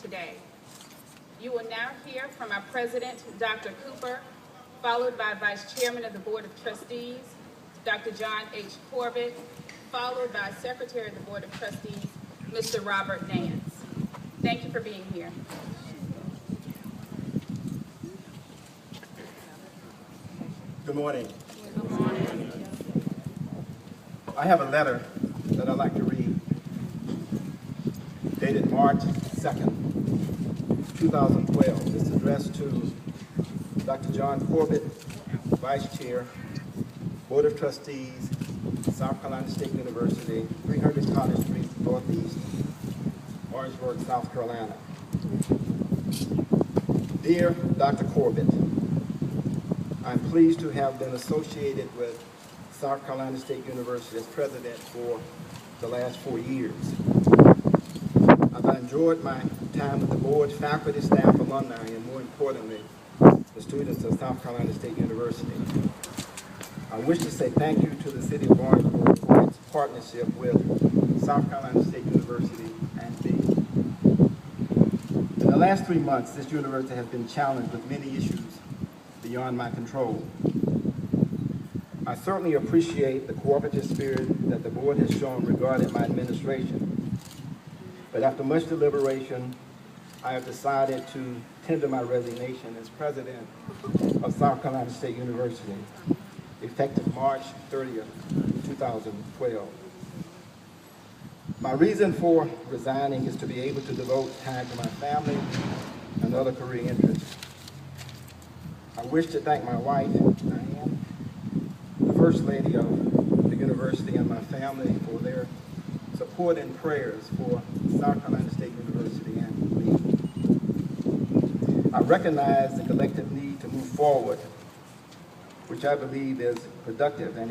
today. You will now hear from our President, Dr. Cooper, followed by Vice Chairman of the Board of Trustees, Dr. John H. Corbett, followed by Secretary of the Board of Trustees, Mr. Robert Nance. Thank you for being here. Good morning. Good morning. I have a letter that I'd like to read, dated March 2nd, 2012. It's addressed to Dr. John Corbett, Vice Chair, Board of Trustees, South Carolina State University, 300 College Street, Northeast, Orangeburg, South Carolina. Dear Dr. Corbett, I'm pleased to have been associated with South Carolina State University as president for the last 4 years. I've enjoyed my time with the board, faculty, staff, alumni, and more importantly, the students of South Carolina State University. I wish to say thank you to the City of Orangeburg for its partnership with South Carolina State University and me. In the last 3 months, this university has been challenged with many issues beyond my control. I certainly appreciate the cooperative spirit that the board has shown regarding my administration. But after much deliberation, I have decided to tender my resignation as president of South Carolina State University, effective March 30th, 2012. My reason for resigning is to be able to devote time to my family and other career interests. I wish to thank my wife, Diane, the First Lady of the University, and my family for their support and prayers for South Carolina State University and me. I recognize the collective need to move forward, which I believe is productive, and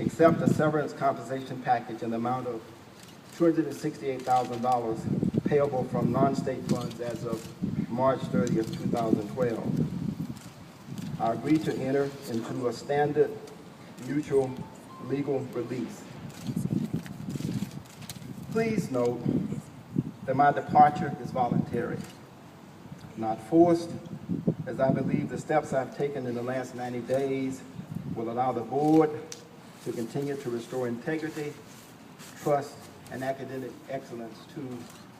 accept a severance compensation package in the amount of $268,000 payable from non-state funds as of March 30th, 2012. I agreed to enter into a standard mutual legal release. Please note that my departure is voluntary, not forced, as I believe the steps I've taken in the last 90 days will allow the board to continue to restore integrity, trust, and academic excellence to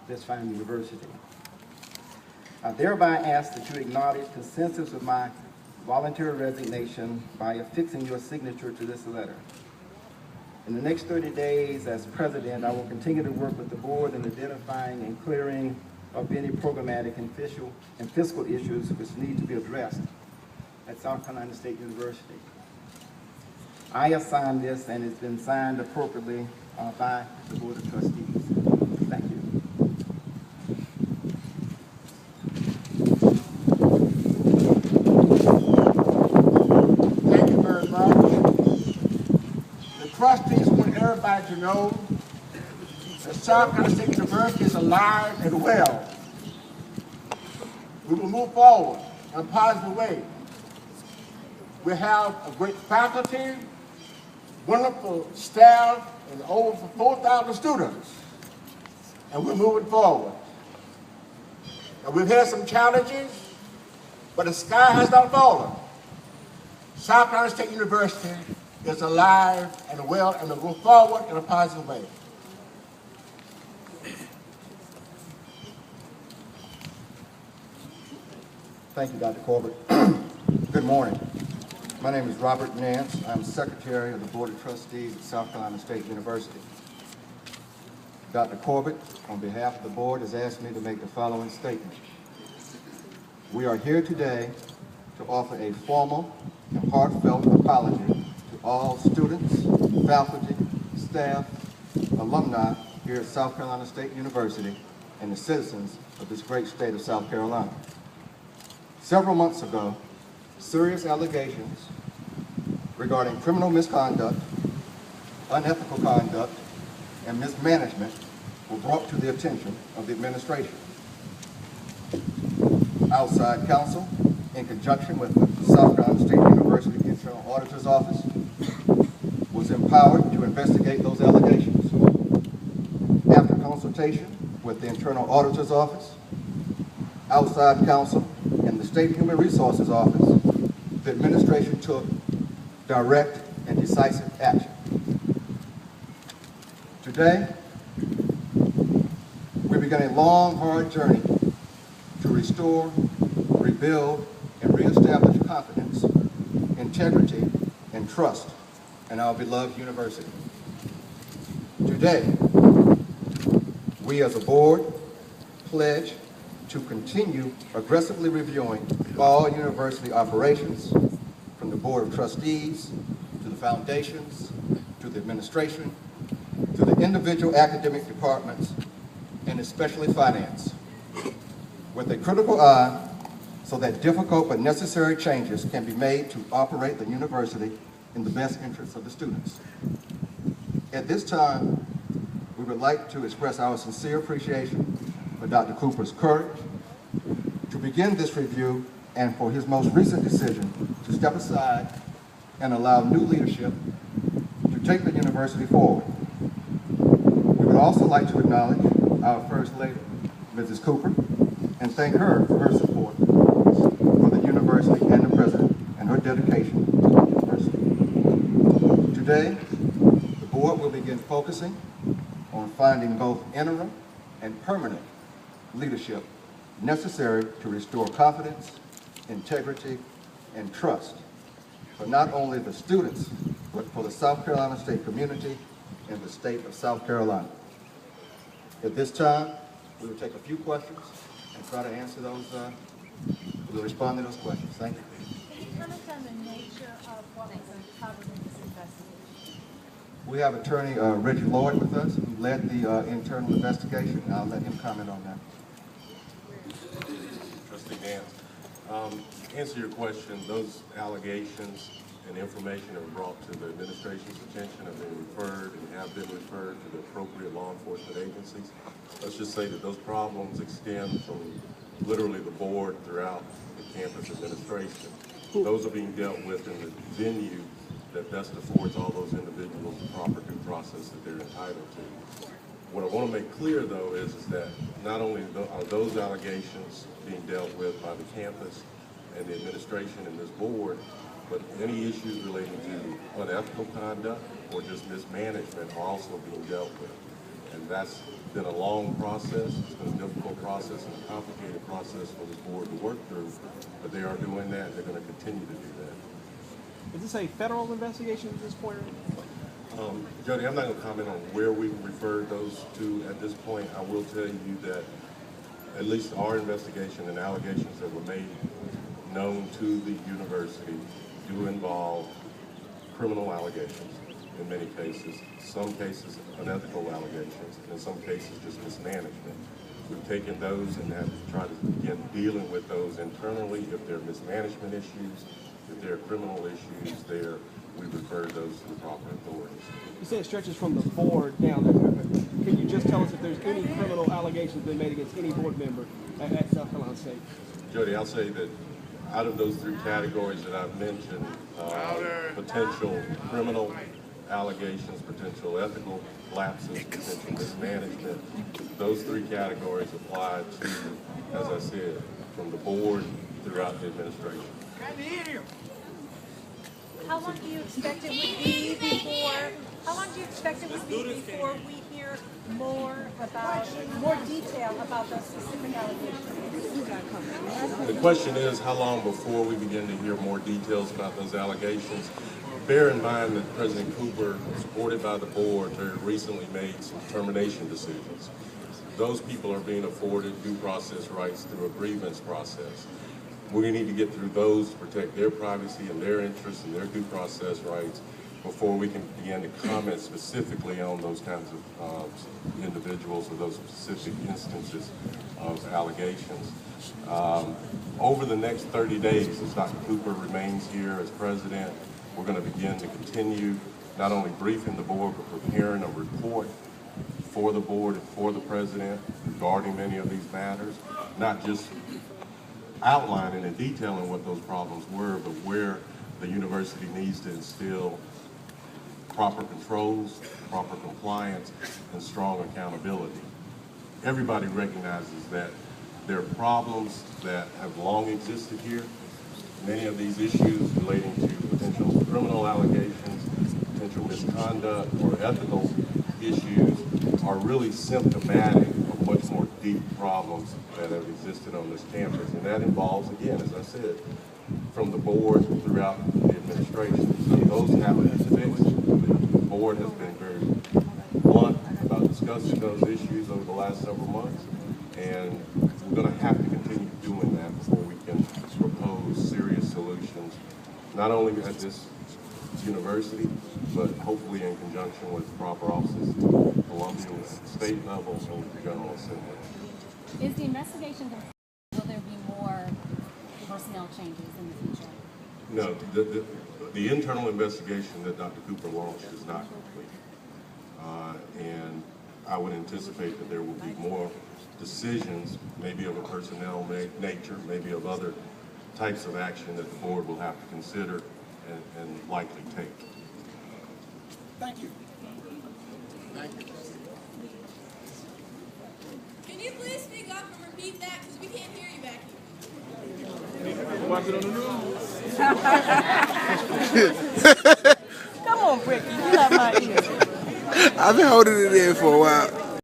this fine university. I thereby ask that you acknowledge consensus of my voluntary resignation by affixing your signature to this letter. In the next 30 days as president, I will continue to work with the board in identifying and clearing of any programmatic and fiscal issues which need to be addressed at South Carolina State University. I have signed this, and it's been signed appropriately by the Board of Trustees. Thank you. Thank you very much. The trustees want everybody to know that South Carolina State University is alive and well. We will move forward in a positive way. We have a great faculty, wonderful staff, and over 4,000 students. And we're moving forward. And we've had some challenges, but the sky has not fallen. South Carolina State University is alive and well, and will go forward in a positive way. Thank you, Dr. Corbett. Good morning. My name is Robert Nance. I'm Secretary of the Board of Trustees at South Carolina State University. Dr. Corbett, on behalf of the board, has asked me to make the following statement. We are here today to offer a formal and heartfelt apology to all students, faculty, staff, alumni here at South Carolina State University and the citizens of this great state of South Carolina. Several months ago, serious allegations regarding criminal misconduct, unethical conduct, and mismanagement were brought to the attention of the administration. Outside counsel, in conjunction with the South Carolina State University Internal Auditor's Office, was empowered to investigate those allegations. After consultation with the Internal Auditor's Office, outside counsel, and the State Human Resources Office, the administration took direct and decisive action. Today, we begin a long, hard journey to restore, rebuild, and reestablish confidence, integrity, and trust in our beloved university. Today, we as a board pledge to continue aggressively reviewing all university operations, from the Board of Trustees, to the foundations, to the administration, to the individual academic departments, and especially finance, with a critical eye so that difficult but necessary changes can be made to operate the university in the best interests of the students. At this time, we would like to express our sincere appreciation for Dr. Cooper's courage to begin this review and for his most recent decision to step aside and allow new leadership to take the university forward. We would also like to acknowledge our First Lady, Mrs. Cooper, and thank her for her support for the university and the president and her dedication to the university. Today, the board will begin focusing on finding both interim and permanent leadership necessary to restore confidence, integrity, and trust for not only the students, but for the South Carolina State community and the state of South Carolina. At this time, we will take a few questions and try to answer those, we'll respond to those questions. Thank you. Can you comment on the nature of what was uncovered in this investigation? We have attorney Reggie Lloyd with us, who led the internal investigation, and I'll let him comment on that. Trustee Nance, to answer your question, those allegations and information that were brought to the administration's attention have been referred to the appropriate law enforcement agencies. Let's just say that those problems extend from literally the board throughout the campus administration. Those are being dealt with in the venue that best affords all those individuals the proper due process that they're entitled to. What I want to make clear, though, is that not only are those allegations being dealt with by the campus and the administration and this board, but any issues relating to unethical conduct or just mismanagement are also being dealt with. And that's been a long process. It's been a difficult process and a complicated process for this board to work through, but they are doing that, and they're going to continue to do that. Is this a federal investigation at this point? Jody, I'm not going to comment on where we referred those to at this point. I will tell you that at least our investigation and allegations that were made known to the university do involve criminal allegations in many cases, some cases unethical allegations, and in some cases just mismanagement. We've taken those and have tried to begin dealing with those internally. If there are mismanagement issues, if there are criminal issues there, we refer those to the proper authorities. You say it stretches from the board down there. Can you just tell us if there's any criminal allegations been made against any board member at South Carolina State? Jody, I'll say that out of those three categories that I've mentioned, potential criminal allegations, potential ethical lapses, potential mismanagement, those three categories apply to, as I said, from the board throughout the administration. How long do you expect it would be before? How long do you expect it would be before we hear more detail about those specific allegations? The question is how long before we begin to hear more details about those allegations. Bear in mind that President Cooper, supported by the board, very recently made some termination decisions. Those people are being afforded due process rights through a grievance process. We need to get through those to protect their privacy and their interests and their due process rights before we can begin to comment specifically on those kinds of individuals or those specific instances of allegations. Over the next 30 days, as Dr. Cooper remains here as president, we're going to begin to continue not only briefing the board, but preparing a report for the board and for the president regarding many of these matters, not just outlining and detailing what those problems were, but where the university needs to instill proper controls, proper compliance, and strong accountability. Everybody recognizes that There are problems that have long existed here. Many of these issues relating to potential criminal allegations, potential misconduct, or ethical issues are really symptomatic of much more deep problems that have existed on this campus. And that involves, again, as I said, from the board throughout the administration. So those have to be fixed. The board has been very blunt about discussing those issues over the last several months. And we're going to have to continue doing that before we can propose serious solutions, not only at this university, but hopefully in conjunction with proper offices at Columbia, at the state level, and with the General Assembly. Is the investigation complete? Will there be more personnel changes in the future? No, the internal investigation that Dr. Cooper launched is not complete. And I would anticipate that there will be more decisions, maybe of a personnel nature, maybe of other types of action that the board will have to consider and likely take. Thank you. Thank you. Can you please speak up and repeat that? Because we can't hear you back here. Watch it on the news. Come on, Ricky, get out my ear. I've been holding it in for a while.